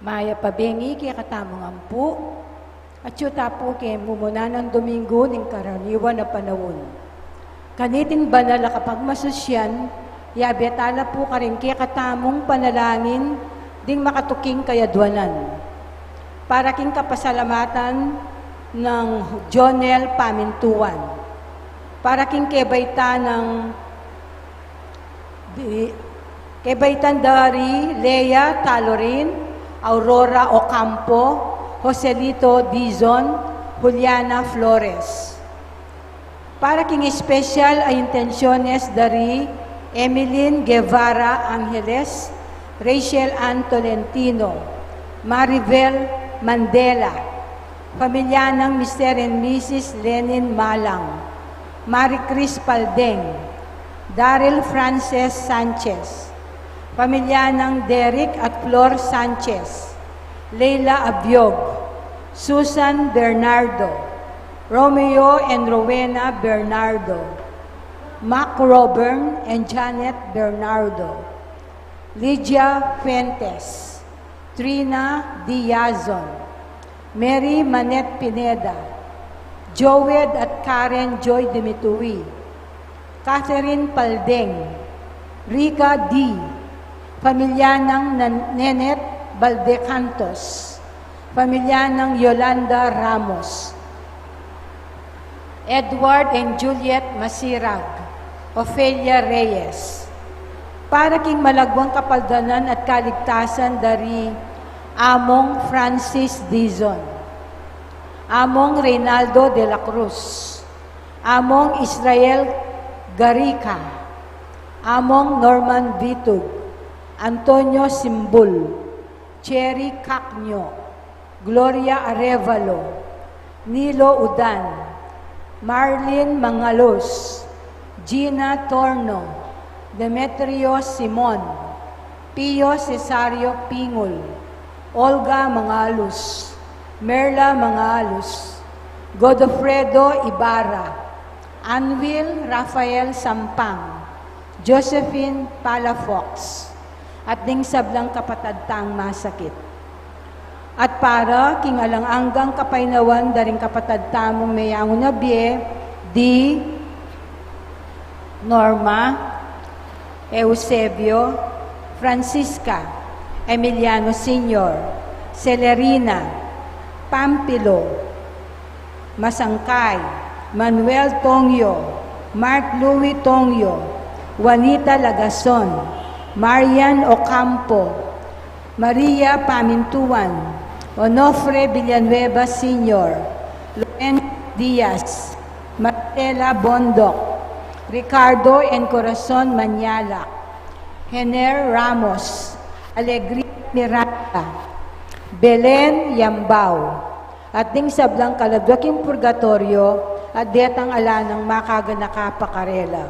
Maya pabengi kaya katamang ampu, at yuta po kaya mumuna ng Domingo ng karaniwan na panahon. Kanitin banal kapag masusyan, yabetala po ka rin kaya katamong panalangin, ding makatuking kayadwanan. Para king kapasalamatan ng Jonel Pamintuan. Para king kebaita ng kebaitan dari Lea Talorin, Aurora Ocampo, Joselito Dizon, Juliana Flores. Para king special ay intenciones dari Emeline Guevara Angeles, Rachel Ann Tolentino, Maribel Mandela, pamilya ng Mr. and Mrs. Lenin Malang, Marie Cris Paldeng, Daryl Frances Sanchez, pamilya ng Derek at Flor Sanchez, Leila Abiog, Susan Bernardo, Romeo and Rowena Bernardo, Mac Robern and Janet Bernardo, Lydia Fuentes, Trina Diazon, Mary Manette Pineda, Joed at Karen Joy Dimitui, Catherine Paldeng, Rica D., pamilya ng Nenet Baldecantos, pamilya ng Yolanda Ramos, Edward and Juliet Masirag, Ofelia Reyes, para king malagwang kapaldanan at kaligtasan dari Among Francis Dizon, Among Reynaldo de la Cruz, Among Israel Garica, Among Norman Bitug, Antonio Simbul, Cherry Cacnyo, Gloria Arevalo, Nilo Udan, Marlene Mangalos, Gina Torno, Demetrio Simon, Pio Cesario Pingol, Olga Mangalus, Merla Mangalus, Godofredo Ibarra, Anvil Rafael Sampang, Josephine Palafox, at ding sablang kapatadtang masakit. At para king alang-anggang kapaynawan daring kapatadtamong mayang nabie, di Norma, Eusebio, Francisca, Emiliano Sr., Celerina, Pampilo, Masangkay, Manuel Tongyo, Mark Louis Tongyo, Juanita Lagason, Marian Ocampo, Maria Pamintuan, Onofre Villanueva Sr., Loren Diaz, Marcela Bondok, Ricardo Encorazon Manyala, Hener Ramos, Alegría Miranda, Belen Yambao, at ding sablang kaladwaking purgatorio at detang ala ng makaganakapakarela.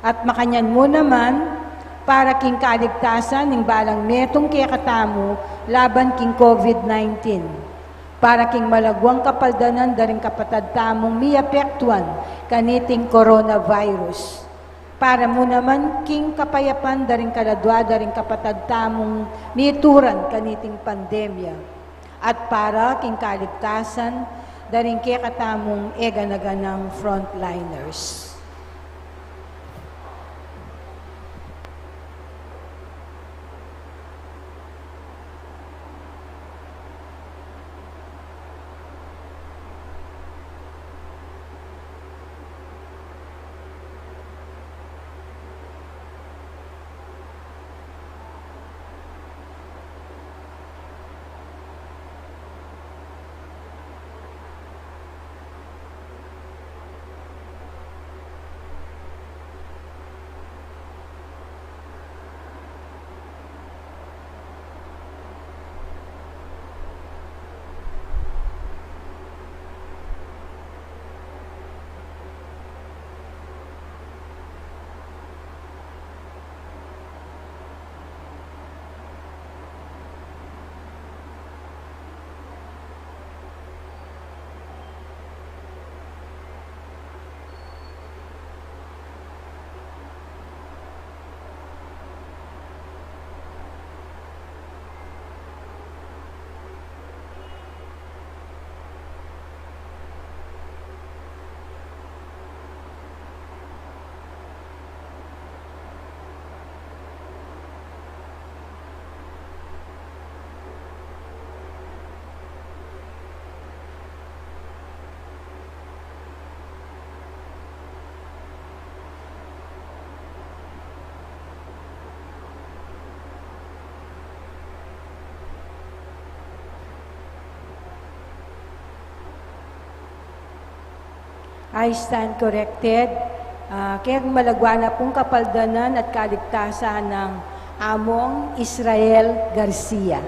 At makanyan mo naman, para king kaligtasan ng balang netong kaya katamu laban king COVID-19. Para king malagwang kapaldanan daring kapatadtamong miapektuan kaniting coronavirus. Para mo naman king kapayapan daring kaladwa daring kapatadtamong mituran kaniting pandemya. At para king kaligtasan daring kaya katamong eganaganang frontliners. I stand corrected. Kaya malagwana pong kapaldanan at kaligtasan ng among Israel Garcia.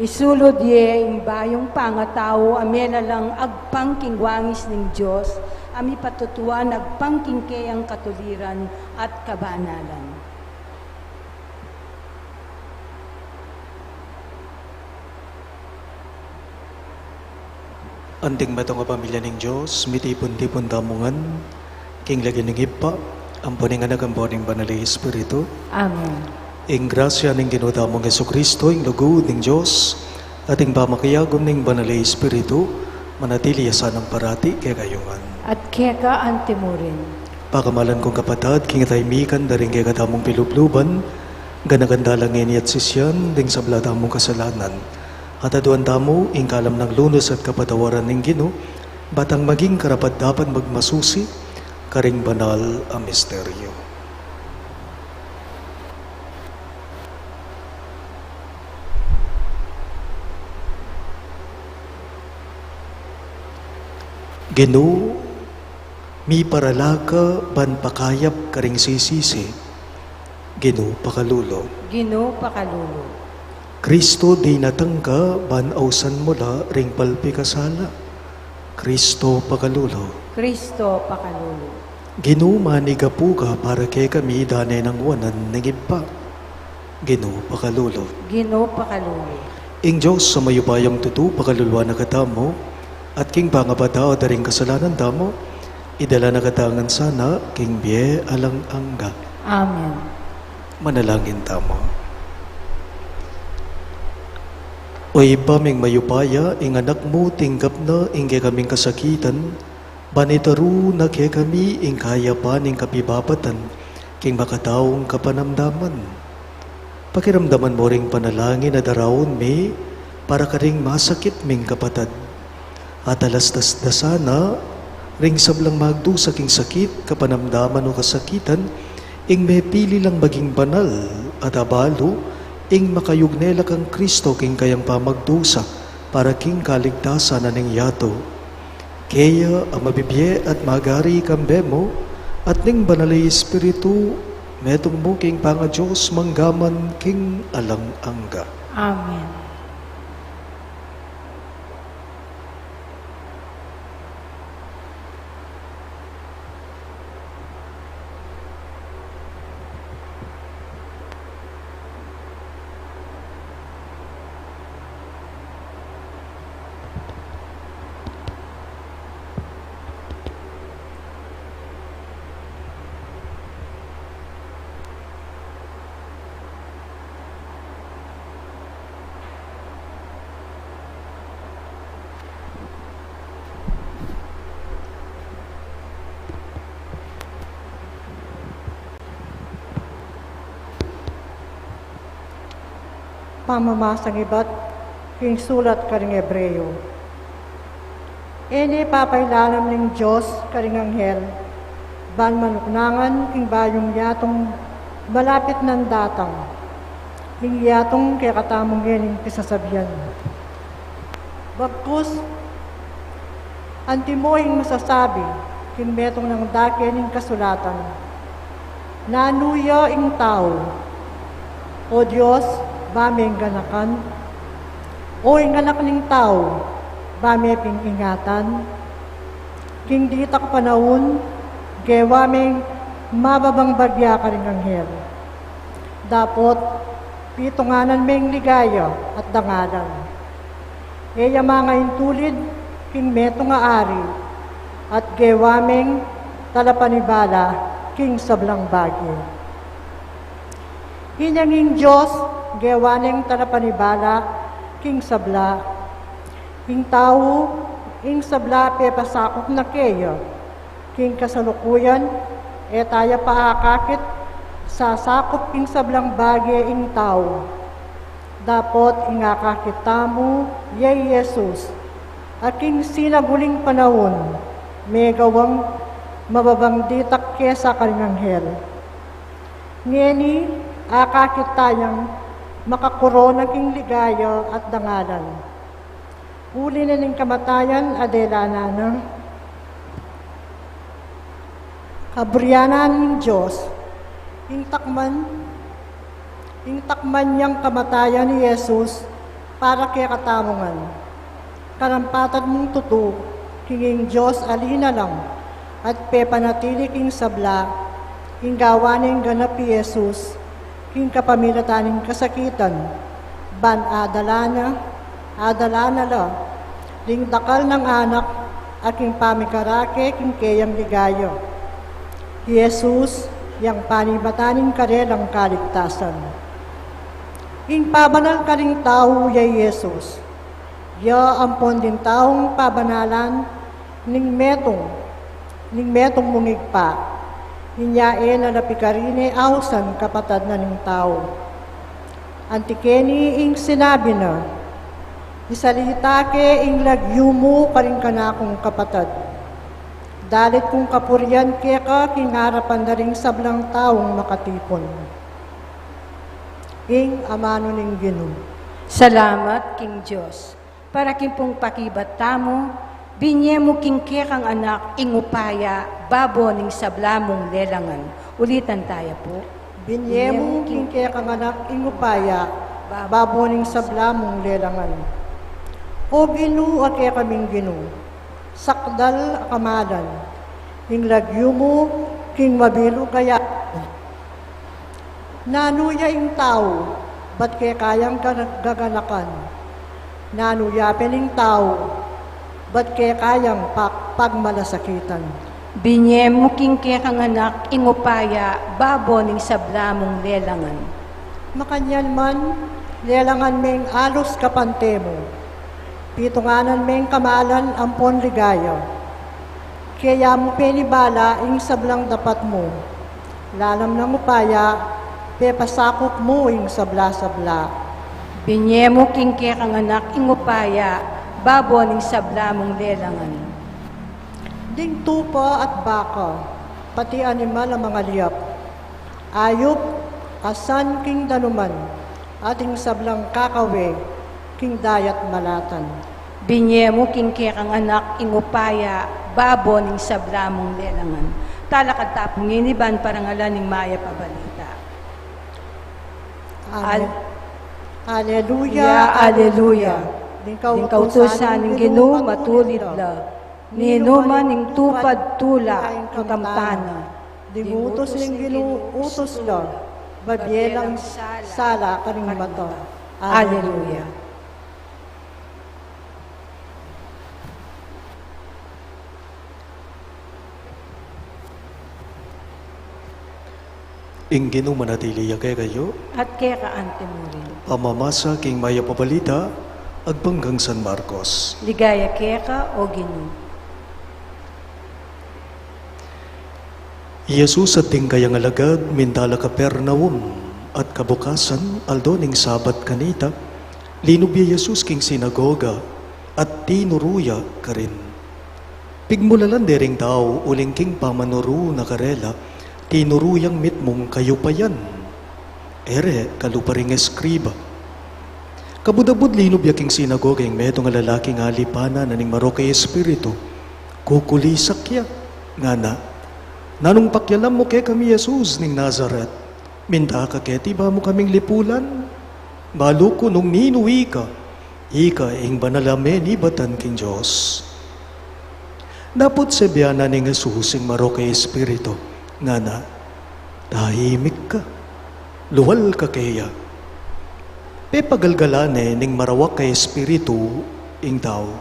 Isulod ye ing bayong pangatao amena lang agpangking wangis ning Dios ami patutuan agpangkingke ang katuliran at kabanalan. Anting batong pamilya ning Dios mitipon-tipon damungan king lagi ning ipa ampuning anak ampuning banal nga Espiritu. Amen. Ing grasya ning Ginoo mong Jesucristo ing lugod ning Dios at ing pamakayagom ning banal nga Espiritu manatili asan ang parati kay kayungan. At keka antimurin. Pakamalan kong kapatad king taymikan daring kay katamong pilupluban ganaganda lang at sisyan ding sabla mong kasalanan. At aduan tamo ing kalam ng lunos at kapatawaran ning Ginoo batang maging karapat dapat magmasusi karing banal ang misteryo. Ginoo, mi paralaka ban pakayap karing sisisi. Ginoo pakalulo. Ginoo pakalulo. Kristo di natangka ban ausan mula ring palpi kasala. Kristo pakalulo. Kristo pakalulo. Ginoo manigapuga para kay kami danay ng wanan ng iba. Ginoo pakalulo. Ginoo pakalulo. Ing Diyos sa mayubayang tutu pakalulwa na katamo at king pangabata o daring kasalanan damo idala na katangan sana king biye alang angga. Amen. Manalangin tamo. O ipaming mayupaya ing anak mo tinggap na ing kaming kasakitan Banitaru na kaya kami ing kaya pa ning kapibabatan, king makataong kapanamdaman. Pakiramdaman mo ring panalangin na darawon me, para ka ring masakit ming kapatad. At alastas dasana, ring sablang magdusa king sakit, kapanamdaman o kasakitan, ing may pili lang maging banal, at abalo, ing makayugnela kang Kristo king kayang pamagdusa, para king kaligtasan na ning yato. Kaya ang mabibye at magari kambemo, at ning banalay Espiritu, metong mo king panga Diyos manggaman king alang angga. Amen. Pamamasang iba't king sulat karing Ebreyo. Ene papailalam ng Diyos karing anghel, ban manuknangan king bayong yatong malapit ng datang, king yatong kaya katamong yening pisasabihan. Bagkus, antimo ing masasabi, king metong ng dakin ing kasulatan, nanuya ing tao, o Diyos, baming ganakan, o inganak ning tao, bame ping ingatan, king ditak panahon, gewaming mababang bagya ka rin anghel. Dapot, pitunganan ming ligaya at dangalan. Eya mga intulid, king meto nga ari, at gewaming talapanibala, king sablang bagyo. Hinyanging Diyos, gewaneng talapanibala, king sabla. King tao, ing sabla pepasakop na keyo. King kasalukuyan, etaya paakakit, sasakop king sablang bagay ing tao. Dapot ingakakit tamo, yay Jesus. Aking sinaguling panahon, may gawang mababang ditak kesa karinganghel. Ngeni, akakit tayang makakorona king ligaya at dangalan. Uli na ng kamatayan, adela na kabriyanan ng Diyos, ing takman niyang kamatayan ni Jesus para kay katamungan. Karampatan mong tuto, kinging Diyos alina lang, at pepanatili king sabla, king gawaning ganap ni Jesus, king kapamilataning kasakitan, ban adalana la, ling dakal ng anak, aking pamikarake, king kayang ligayo. Jesus, yang panibataning karelang kaligtasan. King pabanal ka ring tao, yay Jesus. Ya ampon din taong pabanalan, ning metong mungigpa, hinyae na napikarine awsan kapatad na ning tao. Antikeni ing sinabi na, isalita ke ing lagyumo karing kanakong kapatad. Dalit kong kapuryan ke ka kingarapan na ring sablang taong makatipon. Ing amano ning Ginoo. Salamat, King Diyos. Para king pong pakibat tamo, binye mo king kekang anak, ingupaya, babo ning sablamong lelangan. Ulitan tayo po. Binye mo king kekang anak, ingupaya, babo ning sablamong lelangan. O Ginoo, ake kaming Ginoo, sakdal kamalan, king lagyo mo, king mabilo kaya. Nanuya ing tao, ba't kaya kayang gaganakan? Nanuya pening tao, ba't kaya kayang pagmalasakitan? Binye mo king kekang anak, ingupaya, babo ning sablamong lelangan. Makanyan man, lelangan meng alos kapante mo. Pitunganan meng kamalan ampon ligaya. Kaya mo penibala ing sablang dapat mo. Lalam ng upaya, pasakop mo ing sabla-sabla. Binyemo king kaya kang anak ingupaya, babo ning sabla mong lelangan. Ding tupa at baka, pati animal ang mga liyap. Ayop, asan king danuman, ating sablang kakawe, king dayat malatan. Binyemo king kaya kang anak ingupaya, babo ning sabla mong lelangan. Talakad tapong iniban parangalan ning maya pabalita. Aleluya, aleluya. Ding Ding kautusan ng Ginoo matulit la. Ninuman ning tupad tula ang kampana. Ding utos ng Ginoo utos la. Babyelang sala karing mata. Aleluya. Ingin manatili yagay kayo, At kaya kaante mo rin. pamamasa king maya pabalita, agpanggang San Marcos. Ligaya kaya ka o Ginoo. Jesus at ting kayang alagad, mindala Kapernaum, at kabukasan, aldo ning sabat kanita, linubya Jesus king sinagoga, at tinuruya ka rin. Pigmulalan dering tao, uling king pamanuru na karela, tinuruyang mitmong kayo pa yan. Ere, kaluparing eskriba. Kabudabud linubya king sinagoga, yung metong lalaki nga lipana na ning marokay espiritu, kukulisak ya, nga na, nanong pakyalam mo kay kami Jesus ning Nazaret, minda ka keti ba mo kaming lipulan? Maluko nung ninuwi ka, ika ing banalamen ibatan king Diyos. Napot sebiyana ning Jesus ing marokay espiritu, nga na, tahimik ka, luwal ka kaya. Pepagalgalane ning marawak kay espiritu ing tao,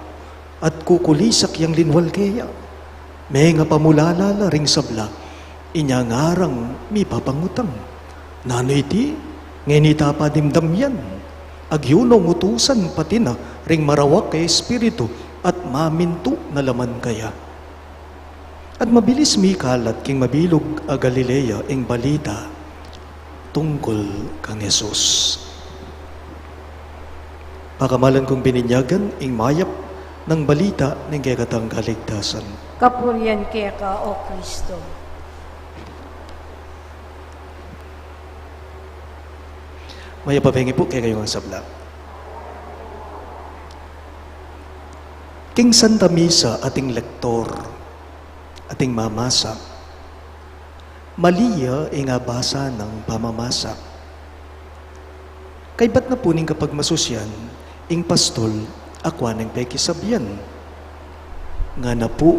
at kukulisak yang linwal kaya. May nga pamulalala ring sabla, inyangarang mi papangutang. Nano iti, ngenita pa dimdam yan. Agyunong utusan pati na ring marawak kay espiritu at maminto na laman kaya. At mabilis mikalat king mabilog a Galilea ing balita tungkol kang Jesus. Pakamalan kong bininyagan ing mayap ng balita ng kekatang kaligtasan. Kapurian kaya ka o Kristo. Maya papengi po kaya kayong sabla. King Santa Misa ating lektor, ating mamasa, maliya nga basa ng pamamasa. Kay ba't na puning kapag masusyan, ing pastol, akwa ng pekisabyan. Nga na po,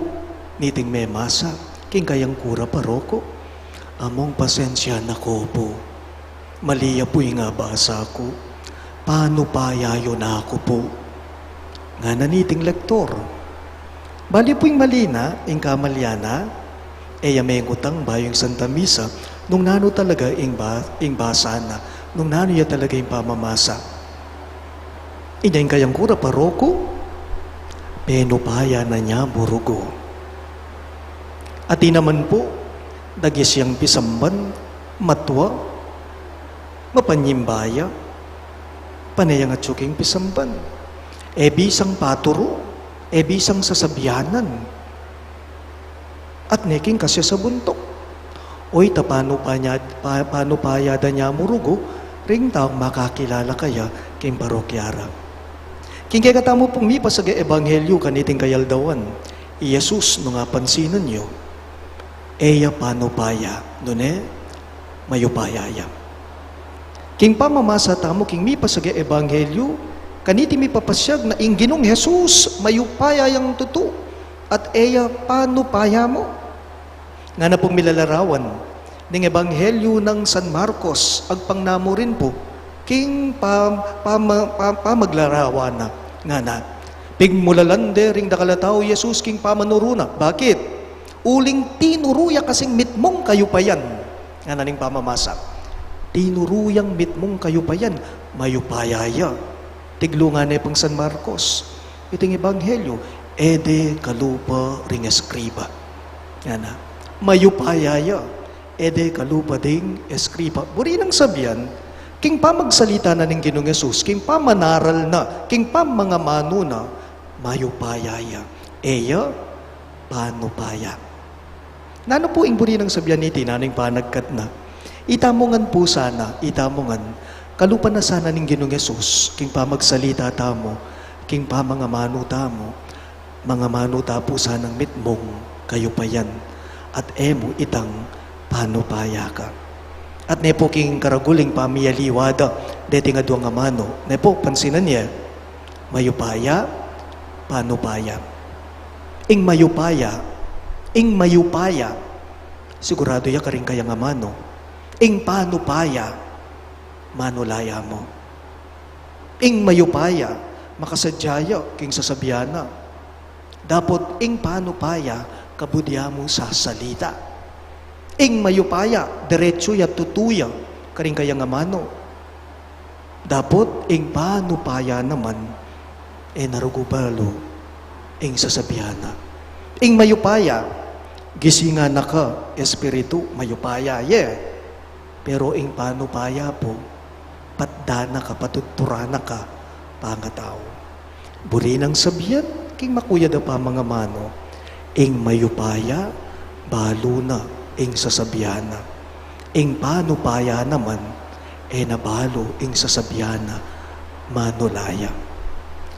niting may masa, king kayang kura paroko, among pasensya na ko po. Maliya po nga basa ko, paano payayo na ako po? Nga na niting lektor, bali po yung malina, ing kamalyana, may ngutang ba yung Santa Misa, nung nano talaga ing basa na, nung nano ya talaga yung pamamasa. Inyay kayang kura paroko, penupaya na niya burugo. At naman po, dagis siyang pisamban, matwa, mapanyimbaya, panayang at tsuking pisamban, bisang paturo, bisang sasabihanan, at neking kasya sa buntok. Oy, paano payada niya murugo, ring taong makakilala kaya king parokyara. King kaya katamo pong mipa sa ebanghelyo kaniting kayaldawan, Jesus no nga pansinan nyo, eya paano paya, nune, mayupayaya. King pamamasa tamo king mipa sa ebanghelyo, kaniti mi papasyag na ingginong Jesus, mayupaya yang tutu, at eya paano paya mo? Nga na pong milalarawan ng ebanghelyo ng San Marcos, agpangnamo rin po, king pamaglarawan na, nga na, pigmulalande ring dakalataw Jesus king pamanuruna. Bakit? Uling tinuruya kasing mitmong kayo pa yan. Nga naning pamamasa. Tinuruyang mitmong kayo pa yan, mayupayaya. Tiglungan pang San Marcos. Iting ebanghelyo, ede kalupa ring eskriba. Yan na. Mayupayaya. Ede kalupading eskripa. Buri nang sabihan, king pa magsalita na ng Ginoong Yesus, king pa manaral na, king pa mga mano na, mayupayaya. Eya, panupaya. Nano po ing buri nang sabihan ni tinaning panagkat na. Itamongan po sana, itamongan, kalupan na sana ng Ginoong Yesus, king pa magsalita tamo, king pa mga mano tamo, mga mano tapo sanang mitmong kayo pa yan. At emo itang panupaya ka. At nepo king karaguling pamiyaliwada, deti nga duwang amano, nepo pansinan niya, mayupaya, panupaya. Ing mayupaya, sigurado ya karing kayang amano. Ing panupaya, manulaya mo. Ing mayupaya, makasadyaya, king sasabiana. Dapot ing panupaya, kabudya mo sa salita. Ing mayupaya, diretso ya tutuya, karing kayang amano. Dapot ing panupaya naman, narugubalo, ing sasabiana. Ing mayupaya, gisingan na ka, espiritu, mayupaya, Pero ing panupaya po, patdana ka, patutturana ka, pangatao. Buri nang sabihan, king makuya da pa mga mano, ing mayupaya, balo na, ing sasabihana. Ing panupaya naman, nabalo, ing sasabihana, manulaya.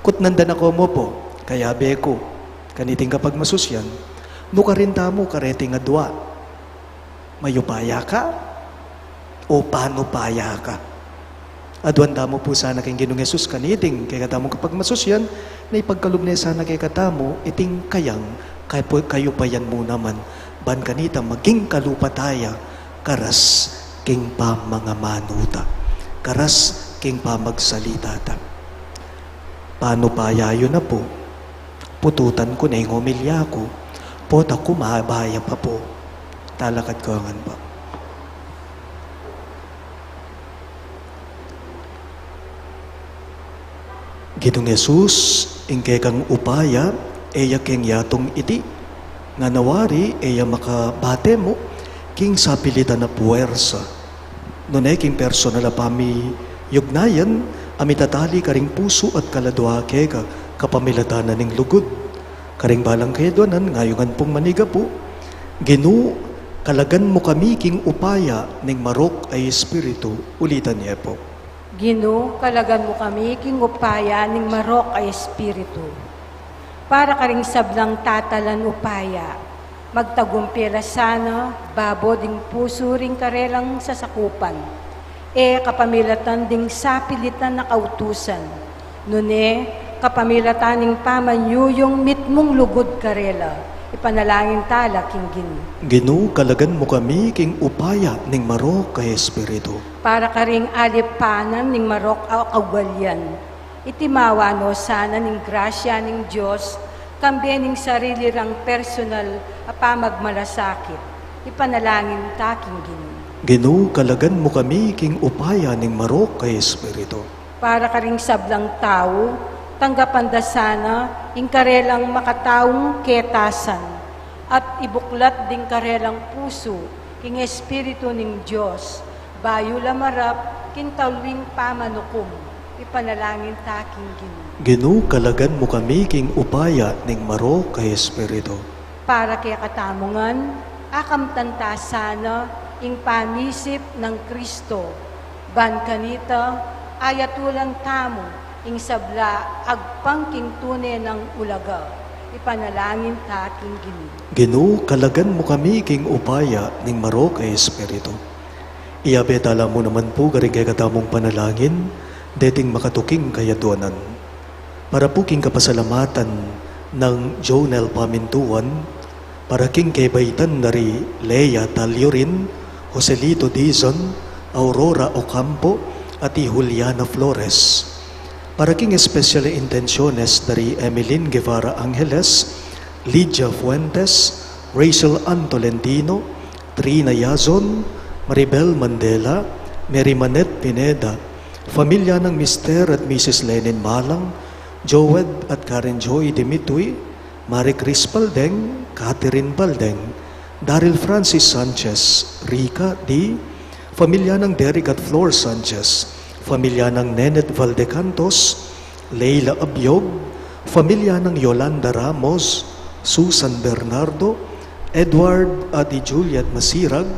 Kutnandan ako mo po, kaya beko, kaniting kapag masusyan, nukarinta mo kareting adwa, mayupaya ka, o panupaya ka. Adwanda mo po sana kay Ginoong Yesus kaniting, kay katamo kapag masusyan, na ipagkalubne sana kay katamo, iting kayang, kayo pa yan mo naman, ban kanita maging kalupataya, karas king pa mga manuta, karas king pa magsalita ta. Paano pa yayo na po? Pututan ko na yung humilya ko, pota ko mahabaya pa po. Talakad ko angan pa. Ginoong Yesus, ingke kang upaya, eya keng yatong iti, nga nawari, eya makabate mo, king sapilitan na puwersa. Nunay king personal apami yugnayan, amitatali karing puso at kaladwa kega, kapamilatanan ng lugod. Karing balang kayo doanan, ngayungan pong maniga po, Ginu, kalagan mo kami king upaya, ning marok ay espiritu, ulitan niya po. Gino, kalagan mo kami, king upaya, ning marok ay espiritu. Para karing sablang tatalan upaya, magtagumpira sana, babo ding puso ring karelang sasakupan. Kapamilatan ding sapilitan na kautusan. Nune, kapamilatan ning pamanyuyong mitmong lugod karela. Ipanalangin tala king Gino. Ginu, kalagan mo kami king upaya, ning marok ay espiritu. Para karing alipanan ning marok aw kagwalyan. Itimawa no sana ning grasya ning Diyos, kambiya ning sarili rang personal apamagmalasakit. Ipanalangin taking Gino. Ginu, kalagan mo kami king upaya, ning marok ay espiritu. Para karing sablang tao, tanggapan da sana, ing karelang makataong ketasan, at ibuklat ding karelang puso, king espiritu ning Diyos, bayo lamarap, kintalwing pamanukom, ipanalangin taking Gino. Ginu, kalagan mo kami king upaya, ning marok ay espiritu. Para kaya katamungan, akamtanta sana, ing panisip ng Kristo, ban kanita, ayatulang tamo, ing sabla, agpangking tune ng ulaga, ipanalangin taking Gino. Ginu, kalagan mo kami king upaya, ning marok ay espiritu. Iabetala mo naman po karigay katamong panalangin, deting makatuking kayaduanan. Para po king kapasalamatan ng Jonel Pamintuan, para king kebaitan nari Lea Taliorin, Joselito Dizon, Aurora Ocampo, at Juliana Flores. Para king special intenciones dari Emeline Guevara Angeles, Lydia Fuentes, Rachel Antolentino, Trina Yazon, Maribel Mandela, Mary Manette Pineda, pamilya ng Mr. at Mrs. Lenin Malang, Joed at Karen Joy Dimitoy, Marie Chris Baldeng, Catherine Baldeng, Daryl Francis Sanchez, Rica D., pamilya ng Derek at Flor Sanchez, pamilya ng Nenet Valdecantos, Leila Abiog, pamilya ng Yolanda Ramos, Susan Bernardo, Edward at Juliet Masirag,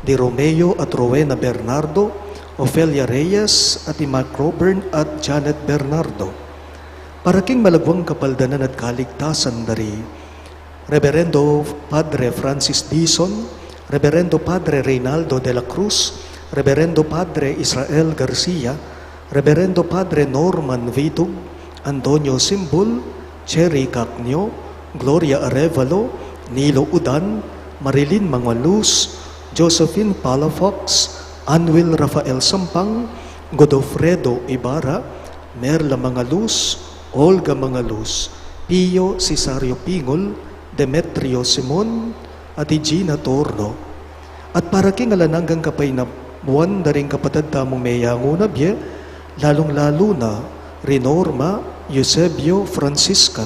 Di Romeo at Rowena Bernardo, Ofelia Reyes at Mac Robern at Janet Bernardo. Paraking malagwang kapaldanan at kaligtasan dari Reverendo Padre Francis Dizon, Reverendo Padre Reynaldo de la Cruz, Reverendo Padre Israel Garcia, Reverendo Padre Norman Vitug, Antonio Simbul, Cherry Cacnio, Gloria Arevalo, Nilo Udan, Marilyn Mangaluz, Josephine Palafox, Anwil Rafael Sampang, Godofredo Ibarra, Merla Mangaluz, Olga Mangaluz, Pio Cesario Pingol, Demetrio Simon, at Gina Torno. At para king alananggang kapay na buwan na rin kapatid tamong mayango na biye, lalong-lalo na Rinorma, Eusebio Francisca,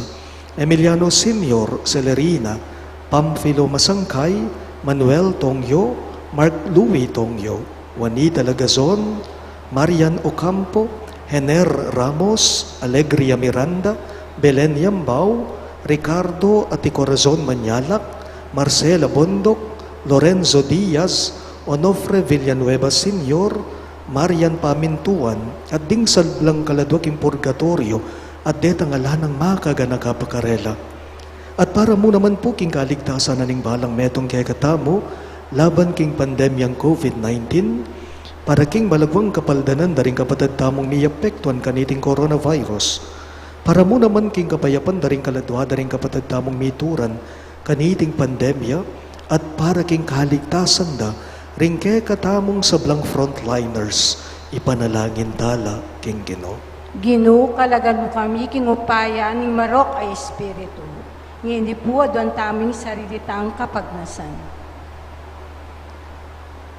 Emiliano Senior Celerina, Pamphilo Masangkay, Manuel Tongyo, Mark Louis Tongyo, Juanita Lagazon, Marian Ocampo, Hener Ramos, Alegria Miranda, Belen Yambao, Ricardo at Corazon Manyalak, Marcela Bondok, Lorenzo Diaz, Onofre Villanueva Senior, Marian Pamintuan, at ding salblang kaladwaking purgatorio at detang alanang makaganakapakarela. At para mo naman po king kaligtasan na ning balang metong kay katamo, laban king pandemyang COVID-19, para king malagwang kapaldanan daring kapatid tamong miapektuan kaniting coronavirus. Para mo naman king kapayapan daring kaladwa daring kapatid tamong mituran kaniting pandemya, at para king kaligtasan da ring kay katamong sablang frontliners, ipanalangin tala king Ginoo. Ginoo, kalagan mo kami king upaya ning marok ay espiritu. Ngini po doon taming sarili tang kapagnasan.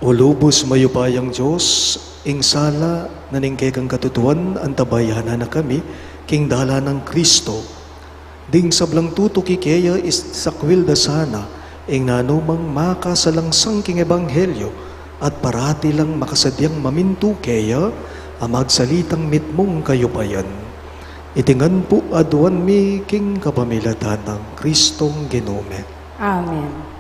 O lubos mayupayang Diyos, ing sala na ningkay kang katutuan, ang tabayanan na kami, king dala ng Kristo. Ding sablang tutuki kaya is sakwil da sana, ing nanumang makasalangsang king ebanghelyo, at parati lang makasadyang mamintu kaya, amagsalitang mitmong kayupayan. Itingan po aduan mi king kapamilatan ng Kristong Ginome. Amen.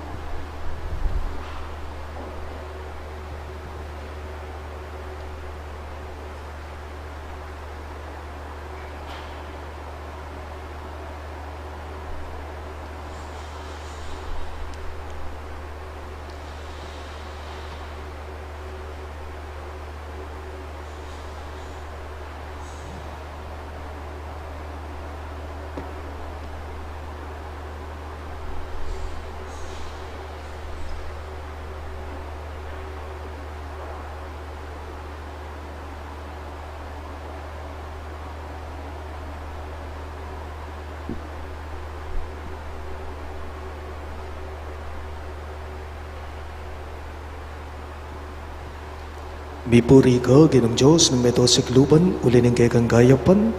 Mipuri ka, Ginong Diyos, ng metosikluban, uli ng kekang gayapan,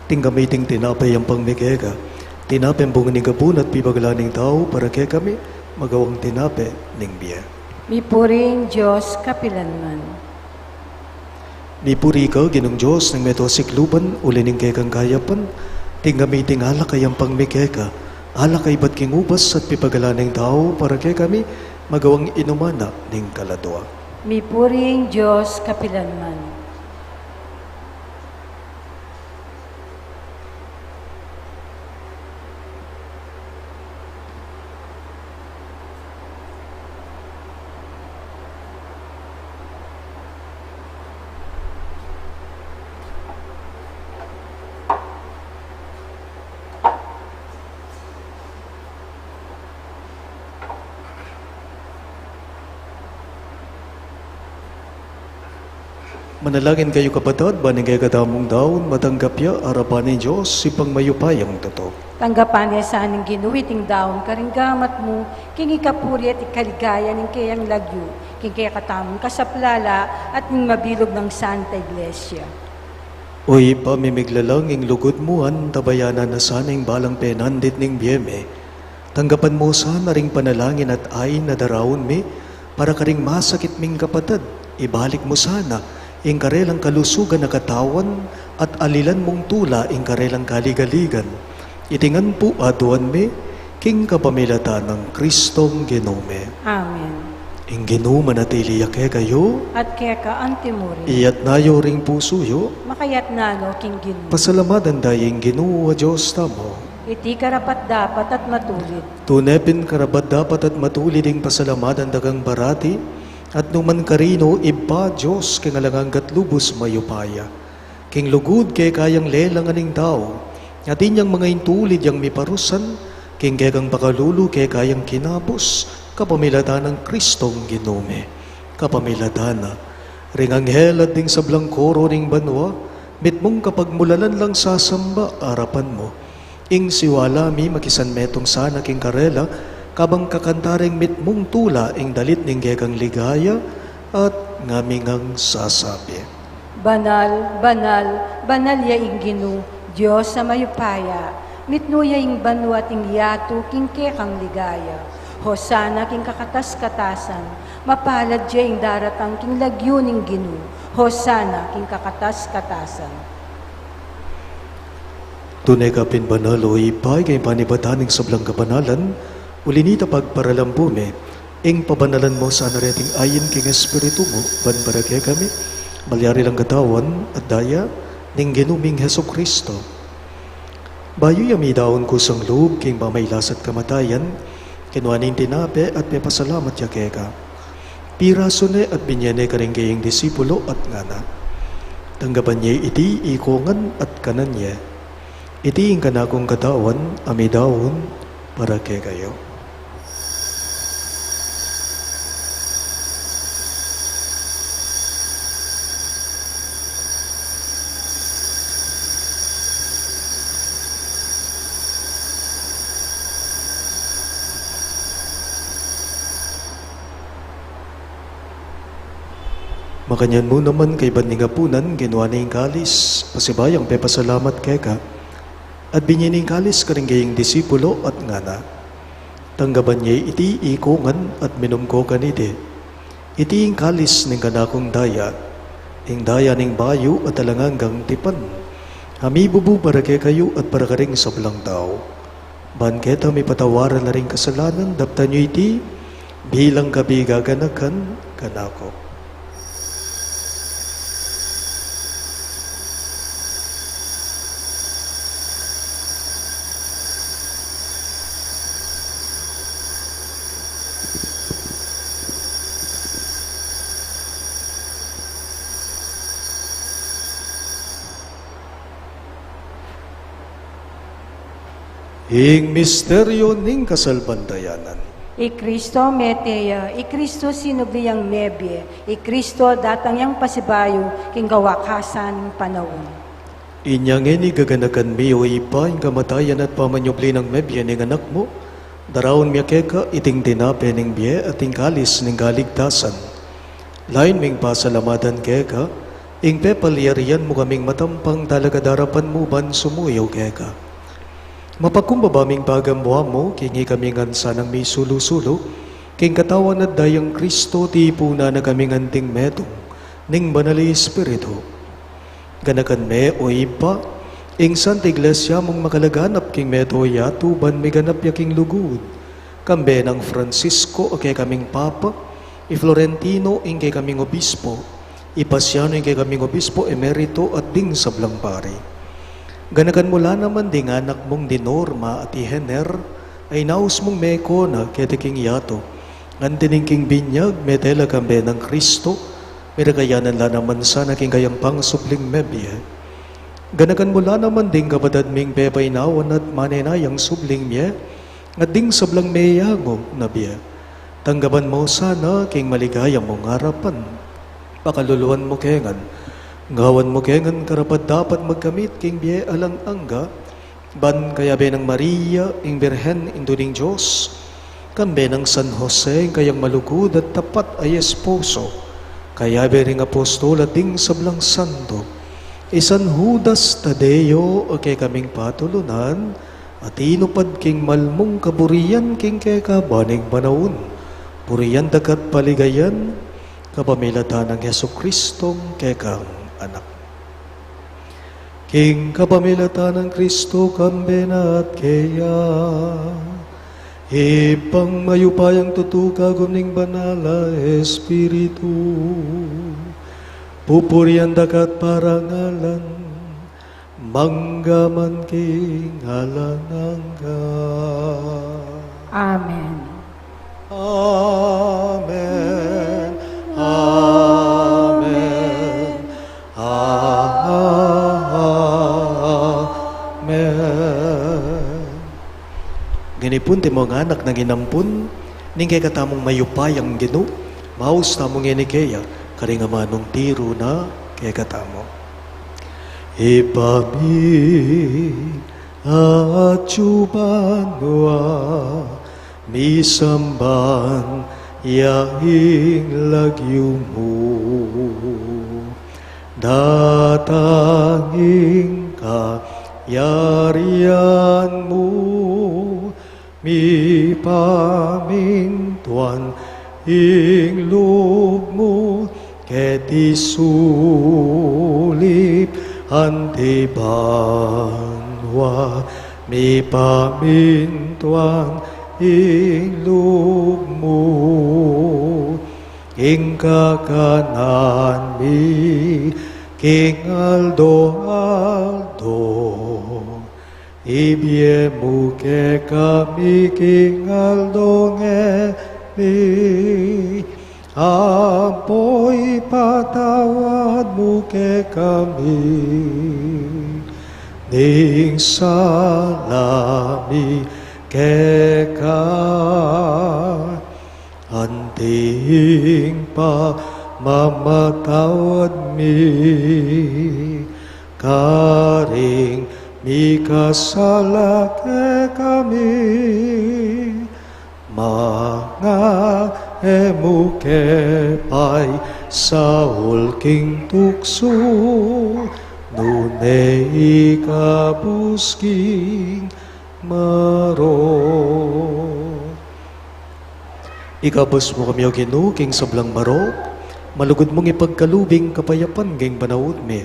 tinggamiting tinapay ang pangmigega. Tinapay ang bunga ni gabun at pibaglaning tao para kay kami, magawang tinapay ning biya. Mipuring Diyos kapilanman. Mipuri ka, Ginong Diyos, ng metosikluban, uli ng kekang gayapan, tinggamiting alakay ang pangmigega. Alakay ba't king ubas at pibaglaning tao para kay kami, magawang inumana ning kaladwa. Mipuring Diyos kapilanman. Manalangin kayo kapatid, banigay katamong daon, matanggap ya, arapan ni Diyos, sipang mayupayang totoo. Tanggapan niya sa aning ginuwiting daon, karinggamat mo, king ikapuri at ikaligaya ning kayang lagyo, king kaya katamong kasaplala at ning mabilog ng Santa Iglesia. Uy, pamimiglalang ing lugod muan, tabayanan na sanang balang penandit ning biyeme. Tanggapan mo sana ring panalangin at ay na darawon mi, para karing masakit ming kapatid. Ibalik mo sana, ing karelang kalusugan na katawan, at alilan mong tula ing karelang kaligaligan. Itingan po aduan mi, king kapamilatan ng Kristong Ginome. Amen. Ing Ginuma na tiliya ke kayo, At kaya ka antimuri, iyat nayo ring pusuyo, makayat nano king ginu. pasalamadan dayeng Ginoo a Diyos tamo. Iti karapat dapat at matulit. Tunepin karabat dapat at matulid ing pasalamadan dagang barati, at numan karino iba Diyos king alanganggat lubos mayupaya. King lugod kay kayang lelang aning tao, at inyang mga intulid yang miparusan, king kegang pakalulu kay kayang kinapos, kapamilatan ng Kristong Ginome. Kapamilatana, ring anghel at ding sablang koro ring banwa, mitmong kapag mulalan lang sasamba arapan mo. Ing siwala mi makisan metong sana king karela, kabang kakantaring mitmong tula ing dalit ning gekang ligaya, at ngamingang sasabi. Banal, banal, banal ya ing ginu, Diyos sa mayupaya, mitnuya ing banu at ing yatu king kekang ligaya. Hosana king kakatas-katasan, mapalad siya ing daratang king lagyo ning ginu. Hosana king kakatas-katasan. Tunay ka pinbanalo ipay kay panibataning sablang kabanalan, ulinita pagparalampume, ing pabanalan mo sa nareting ayin king espiritu mo, banbaragya kami, malyari lang katawan at daya, ning ginuming Heso Kristo. Bayo yami daon ko sang loob king mamaylas at kamatayan, kinuaning tinape at may pasalamat ya keka. Piraso ne at binyane ka rin kayong disipulo at ngana. Tanggapan niya iti ikongan at kanan niya. Iti ang kanakong katawan, amidawon, para kay kayo. Makanyan mo naman kay Baningapunan, ginawa na yung kalis, pasibayang pepasalamat kay ka, at binyaning kalis ka rin kayong disipulo at ngana. Tanggaban niya iti ikongan at minumko kanite. Iti yung kalis ning kanakong daya, ing daya ning bayo at talanganggang tipan. Hamibubu para kay kayo at para ka rin sablang tao. Banketa may patawaran na rin kasalanan, dapta niyo iti, bilang kabigaganakan kanako. Ing misteryo ning kasalbandayanan. I Kristo meteya, I Kristo sinubliyang nebye, I Kristo datang yang pasibayo, king gawakasan panawon. Inyang ini gaganakan mi o ipa ing kamatayan at pamanyubli ng mebye ning anak mo, darawon miya keka iting tinape ning biye at ing kalis ning kaligtasan. Lain ming pasalamatan keka, ing pepalyarian mo kaming matampang talaga darapan mo ban sumuyaw keka. Mapagkumbabaming pagamwa mo, kingi kami ngansa ng may sulu-sulo, king katawan at dayang Kristo, tipuna na kami nganting metong, ning banali Espiritu. Ganakan me o ipa, ing Santa Iglesia mong makalaganap king meto yatu, ban may ganap yaking lugud. Kambe ng Francisco, o kay kaming Papa, i Florentino, ing kay kaming Obispo, ipasyan ing kay kaming Obispo, emerito at ding sablang pari. Ganakan mula naman ding anak mong dinorma at ihener, ay naus mong meko na ketiking yato. Ngantining king binyag, metela kambe ng Kristo, miragayanan la naman sa naking kayang pangsupling mebye. Ganakan mula naman ding kapatad ming pepay nawan at manenayang subling miye, at ding sablang meyago na biye. Tanggaban mo sana king maligayang mong harapan. Pakaluluan mo kengan, ngawan mo kengan karapat dapat magkamit king biye alang angga, ban kaya be ng Maria, ing Birhen, induning Diyos, kambe ng San Jose, kayang malugod at tapat ay esposo, kaya be ring apostol at ding sablang santo, isan Judas Tadeo, o kay kaming patulunan, At inupad king malmong kaburian king keka baning panahon. Puriyan dakat paligayan, kapamilatan ng Yesu Kristong kekang anak. King kapamilatan ng Kristo kambena at kaya, ipang mayupayang tutuka gumning banala Espiritu, pupuriyan dakat parangalan, manggaman king alanangga. Amen. Amen. Amen. Amen. Ganipun ti mga anak na ginampun, ning kay katamong mayupayang ginu, maus tamong inikeya, karingamanong tiro na kay katamo. Ipabi at chubanwa, misamban yaing lagyo mo, datangin ka yarian mo, mi pamintuan ing loob mo, keti sulip antibanwa, mi pamintuan ing loob mo, ing kakanan mi, king Aldo, ibye mo ke kami, king Aldo mi, apoy patawad mo ke kami, ning salami keka, anting pa mamatawad mi, karing mi kasala ke kami, mga emukepay sa ulking tukso, nunay ikabusking maro. Ikabos mo kami o Ginoo king sablang maro, malugod mong ipagkalubing kapayapan ging banawod me,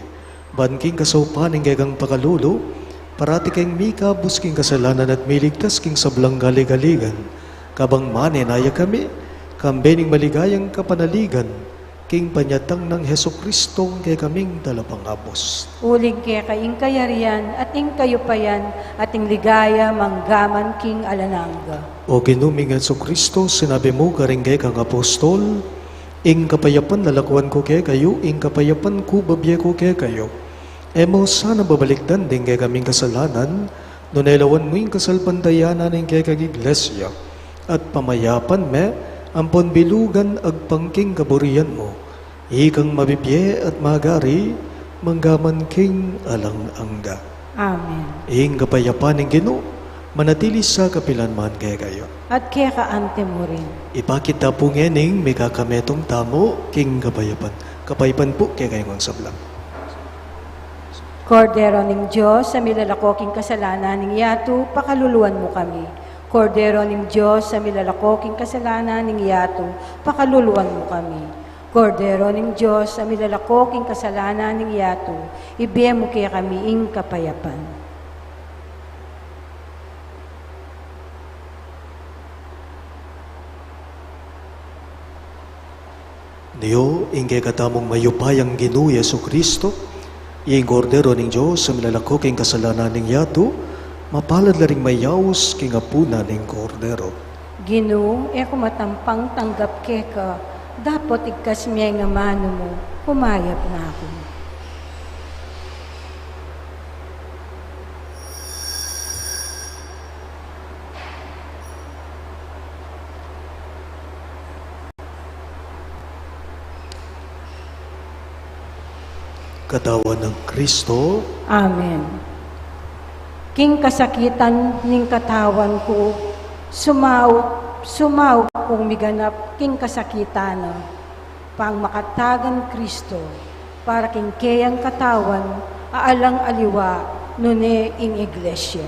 banking kasaupaning gagang pakalulo, parati kang mika busking kasalanan at miligtas king sablang galigaligan, kabang manenaya kami, kambening maligayang kapanaligan, king panyatang ng Heso Kristong kay kaming dalapang apos. Ulig kaya kaing kayarian at ing kayupayan at ing ligaya manggaman king alanangga. O ginuming Heso Kristo, sinabi mo karinggay kang apostol, ing kapayapan lalakwan ko kay kayo, ing kapayapan ko babye ko kay kayo. Emo sana babalikdan din kay kaming kasalanan, nunelawan mo yung kasalpantayanan ng kay kag iglesia, at pamayapan me, ampon bilugan agpangking kaburian mo, ikang mabibye at magari, manggaman king alang angga. Amen. Ing kapayapan ng Ginoo, manatili sa kapilanman kay kayo. At kaya kaante mo rin. Ipakita po ngening may kakametong tamo king kapayapan. Kapayapan po kay kayong sablang. Kordero ning Diyos, sa milalakoking kasalanan ning yato, pakaluluan mo kami. Kordero ning Diyos, sa milalakoking kasalanan ning yato, pakaluluan mo kami. Kordero ning Diyos, sa milalakoking kasalanan ning yato, ibiye mo kaya kami ing kapayapan. Niyo, ingkay katamong mayupayang Ginoo Yesu Kristo, ing kordero ning Diyos sa milalakoking kasalanan ning yato, mapalad la ring mayaws king apuna ning kordero. Ginoo, kumatampang tanggap keka, dapat igkas miya nga mano mo, humayap na ako. Katawan ng Kristo, Amen. King kasakitan ning katawan ko, sumaw kong miganap king kasakitan, pang makatagan Kristo, para king kayang katawan, aalang aliwa, nune ing iglesia.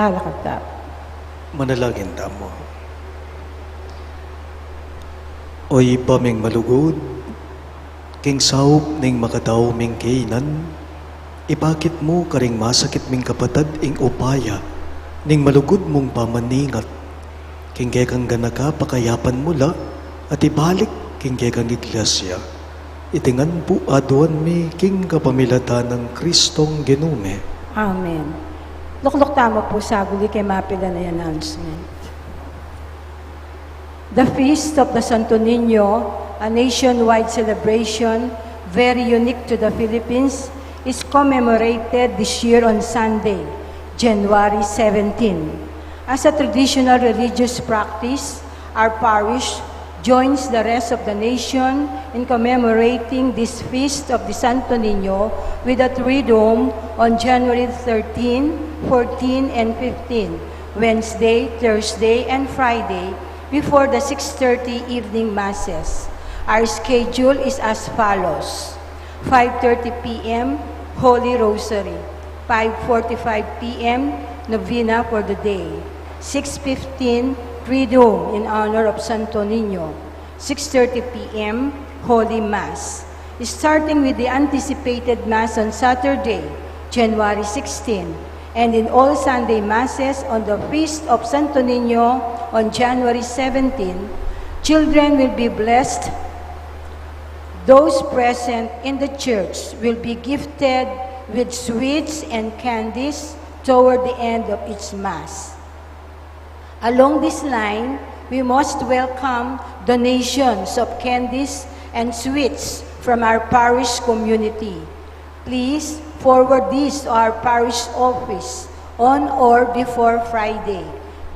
Talakadtap. Manalangin tamo. Oy paming malugod, king saup ning makataw ming kainan, ipakit mo karing masakit ming kapatad ing upaya, ning malugod mong pamaningat, king kang ganaka pakayapan mula, at ibalik king kang iglesia. Itingan po aduan mi king kapamilatan ng Kristong Genume. Amen. Luklok tama po sa guli kay mapila na announcement. The Feast of the Santo Niño, a nationwide celebration very unique to the Philippines, is commemorated this year on Sunday, January 17. As a traditional religious practice, our parish joins the rest of the nation in commemorating this feast of the Santo Niño with a Triduum on January 13, 14, and 15, Wednesday, Thursday, and Friday, before the 6:30 evening masses. Our schedule is as follows: 5:30 p.m., Holy Rosary; 5:45 p.m., Novena for the day; 6:15, Triduum in honor of Santo Niño; 6:30 p.m., Holy Mass. Starting with the anticipated Mass on Saturday, January 16, and in all Sunday Masses on the Feast of Santo Niño on January 17, children will be blessed. Those present in the church will be gifted with sweets and candies toward the end of each Mass. Along this line, we must welcome donations of candies and sweets from our parish community. Please forward these to our parish office on or before Friday,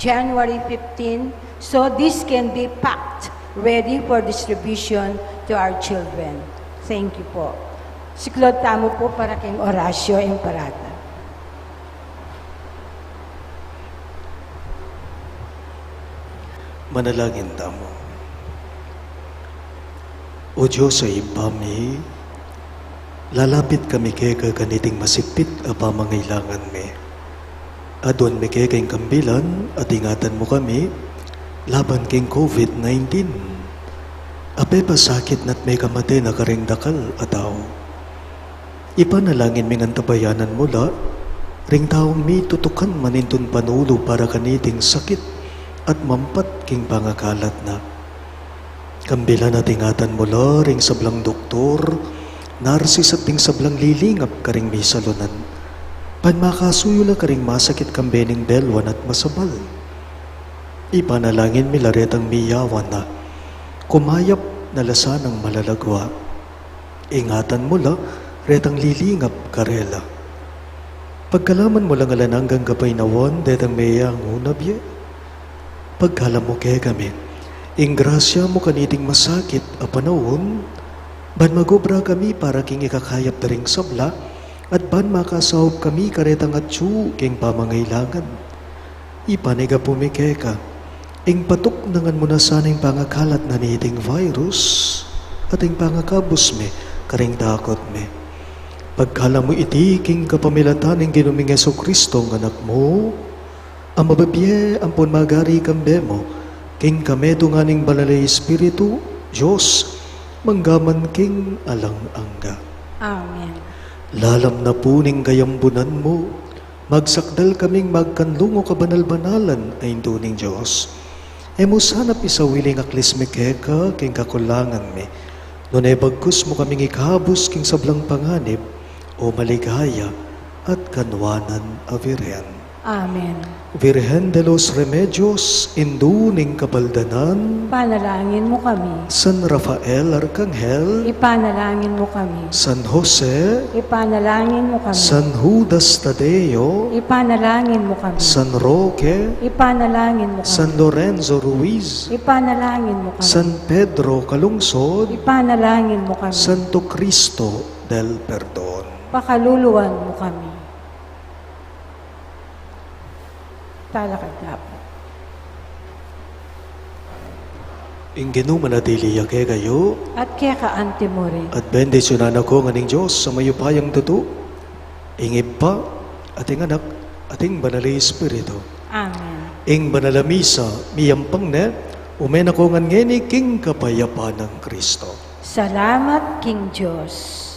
January 15, so this can be packed ready for distribution to our children. Thank you po. Siklod tamo po para kayong Horacio Imparata. Manalangin tamo. O Diyos sa ipami, lalapit kami kay kaniting masipit a pamangailangan mi. Adon mi kay kayong kambilan at ingatan mo kami laban kayong COVID-19. Ape pasakit na't may kamate na karing dakal ataw. Ipanalangin mi ng tabayanan mula, ring taong mi tutukan manintun panulo para kaniting sakit at mampat king pangakalat na. Kambilan at ingatan mula ring sablang doktor, narsis at ting sablang lilingap karing may salunan. Panmakasuyo la karing masakit kambening belwan at masabal. Ipanalangin milaretang miyawan na, kumayap na lasanang malalagwa. Ingatan mula, retang lilingap karela. Pagkalaman mo lang alananggang gabay nawan, detang mayang unabye. Pagkalam mo kaya kami, ingrasya mo kaniting masakit a panahon, ban magobra kami para king ikakayap na ring sabla, at ban makasahop kami karetang atsu king pamangailangan. Ipaniga pumikeka, ing patok nangan mo na sanang pangakalat na niting virus, at ing pangakabos me, karing takot me. Pagkalam mo iti king kapamilatan ng ginuming Jesucristo ng anak mo, ang mababye ampon magari kambe mo, king kamedo nga ning balalay espiritu, Diyos, manggaman king alang angga. Amen. Lalam na po ning gayambunan mo, magsakdal kaming magkanlungo kabanal-banalan ay tuning Diyos. Emo sanap isawiling aklis mekeka king kakulangan mi, nunay bagkus mo kaming ikabos king sablang panganib, o maligaya at kanwanan a Virhen. Amen. Virgen de los Remedios, induning kabaldanan, Ipanalangin mo kami. San Rafael Arcangel, Ipanalangin mo kami. San Jose, Ipanalangin mo kami. San Judas Tadeo, Ipanalangin mo kami. San Roque, Ipanalangin mo kami. San Lorenzo Ruiz, Ipanalangin mo kami. San Pedro Calungsod, Ipanalangin mo kami. Santo Cristo del Perdon. Pakaluluwan mo kami. Talakadtap. Ingenu manatili yake kayo, At kaya ka antimore. at bendisyonan ako nganing Diyos sa mayupayang tuto, ingib pa, at inganak, ating banali Espiritu. Amen. Ing banalamisa, miyampang ne, umen ako ngan ngeni king kapayapaan ng Kristo. Salamat, King Diyos.